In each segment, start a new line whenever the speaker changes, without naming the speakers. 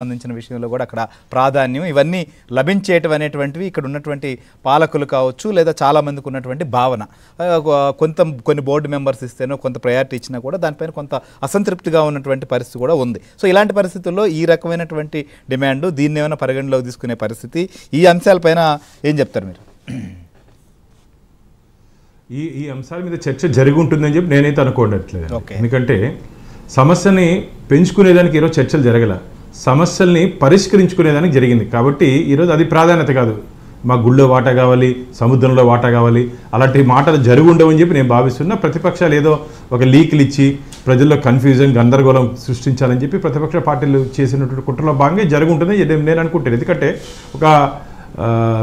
సంబంధించిన విషయంలో కూడా అక్కడ ప్రాధాన్యం ఇవన్నీ లభించేటవి అనేటువంటివి ఇక్కడ ఉన్నటువంటి పాలకులు కావచ్చు లేదా చాలా మందికి ఉన్నటువంటి భావన కొన్ని బోర్డు మెంబర్స్ ఇస్తేనో కొంత ప్రయారిటీ ఇచ్చినా కూడా దానిపైన కొంత అసంతృప్తిగా ఉన్నటువంటి పరిస్థితి కూడా ఉంది. సో ఇలాంటి పరిస్థితుల్లో ఈ రకమైనటువంటి డిమాండ్ దీన్ని ఏమైనా పరిగణలోకి తీసుకునే పరిస్థితి ఈ అంశాలపైన ఏం చెప్తారు మీరు?
ఈ అంశాల మీద చర్చ జరిగి ఉంటుందని చెప్పి నేనైతే అనుకోవట్లేదు. ఎందుకంటే సమస్యని పెంచుకునేదానికి ఈరోజు చర్చలు జరగల, సమస్యల్ని పరిష్కరించుకునేదానికి జరిగింది. కాబట్టి ఈరోజు అది ప్రాధాన్యత కాదు. మా గుళ్ళో వాటా కావాలి, సముద్రంలో వాటా కావాలి, అలాంటి మాటలు జరిగి ఉండవని చెప్పి నేను భావిస్తున్నా. ప్రతిపక్షాలు ఏదో ఒక లీకులు ఇచ్చి ప్రజల్లో కన్ఫ్యూజన్ గందరగోళం సృష్టించాలని చెప్పి ప్రతిపక్ష పార్టీలు చేసినటువంటి కుట్రలో భాగంగా జరిగి ఉంటుందని నేను అనుకుంటాను. ఎందుకంటే ఒక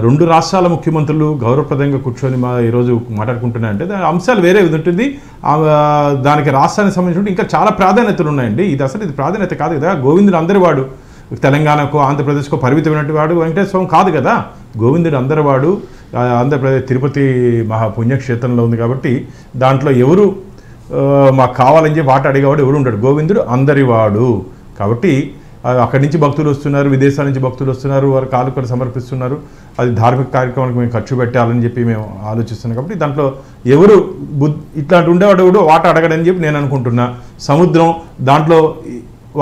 రెండు రాష్ట్రాల ముఖ్యమంత్రులు గౌరవప్రదంగా కూర్చొని ఈరోజు మాట్లాడుకుంటున్నాయంటే దాని అంశాలు వేరే ఉంటుంది. దానికి రాష్ట్రానికి సంబంధించిన ఇంకా చాలా ప్రాధాన్యతలు ఉన్నాయండి. ఇది ప్రాధాన్యత కాదు కదా. గోవిందుడు అందరి వాడు, తెలంగాణకు ఆంధ్రప్రదేశ్కు పరిమితమైనటువంటి వాడు వెంకటేశ్వర స్వామి కాదు కదా. గోవిందుడు అందరి వాడు, ఆంధ్రప్రదేశ్ తిరుపతి మహాపుణ్యక్షేత్రంలో ఉంది. కాబట్టి దాంట్లో ఎవరు మాకు కావాలని చెప్పి వాట అడిగేవాడు ఎవరు ఉంటాడు. గోవిందుడు అందరివాడు. కాబట్టి అక్కడి నుంచి భక్తులు వస్తున్నారు, విదేశాల నుంచి భక్తులు వస్తున్నారు, వారు కానుకలు సమర్పిస్తున్నారు. అది ధార్మిక కార్యక్రమానికి మేము ఖర్చు పెట్టాలని చెప్పి మేము ఆలోచిస్తున్నాం. కాబట్టి దాంట్లో ఎవరు ఇట్లాంటి ఉండేవాడు కూడా వాటా అడగడని చెప్పి నేను అనుకుంటున్నా. సముద్రం దాంట్లో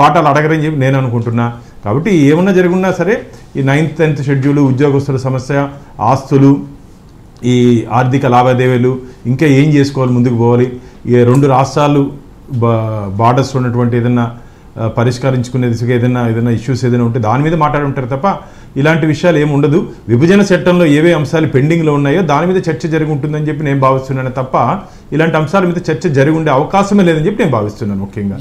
వాటాలు అడగరని చెప్పి నేను అనుకుంటున్నా. కాబట్టి ఏమన్నా జరుగున్నా సరే ఈ 9th 10th షెడ్యూల్, ఉద్యోగస్తుల సమస్య, ఆస్తులు, ఈ ఆర్థిక లావాదేవీలు ఇంకా ఏం చేసుకోవాలి, ముందుకు పోవాలి, ఈ రెండు రాష్ట్రాలు బార్డర్స్ ఉన్నటువంటి ఏదన్నా పరిష్కరించుకునే దిశగా ఏదైనా ఇష్యూస్ ఏదైనా ఉంటే దాని మీద మాట్లాడి ఉంటారు తప్ప ఇలాంటి విషయాలు ఏమి ఉండదు. విభజన చట్టంలో ఏవే అంశాలు పెండింగ్లో ఉన్నాయో దాని మీద చర్చ జరిగి ఉంటుందని చెప్పి నేను భావిస్తున్నాను తప్ప ఇలాంటి అంశాల మీద చర్చ జరిగి ఉండే అవకాశమే లేదని చెప్పి నేను భావిస్తున్నాను. ముఖ్యంగా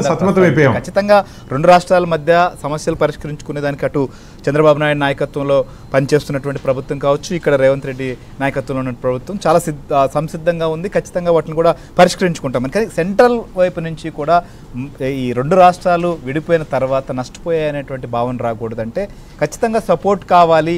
సతమతమైపోయాం.
ఖచ్చితంగా రెండు రాష్ట్రాల మధ్య సమస్యలు పరిష్కరించుకునే దానికి అటు చంద్రబాబు నాయుడు నాయకత్వంలో పనిచేస్తున్నటువంటి ప్రభుత్వం కావచ్చు, ఇక్కడ రేవంత్ రెడ్డి నాయకత్వంలో ఉన్న ప్రభుత్వం చాలా సంసిద్ధంగా ఉంది. ఖచ్చితంగా వాటిని కూడా పరిష్కరించుకుంటాం. కానీ సెంట్రల్ వైపు నుంచి కూడా ఈ రెండు రాష్ట్రాలు విడిపోయిన తర్వాత నష్టపోయాయనేటువంటి భావన రాకూడదంటే ఖచ్చితంగా సపోర్ట్ కావాలి.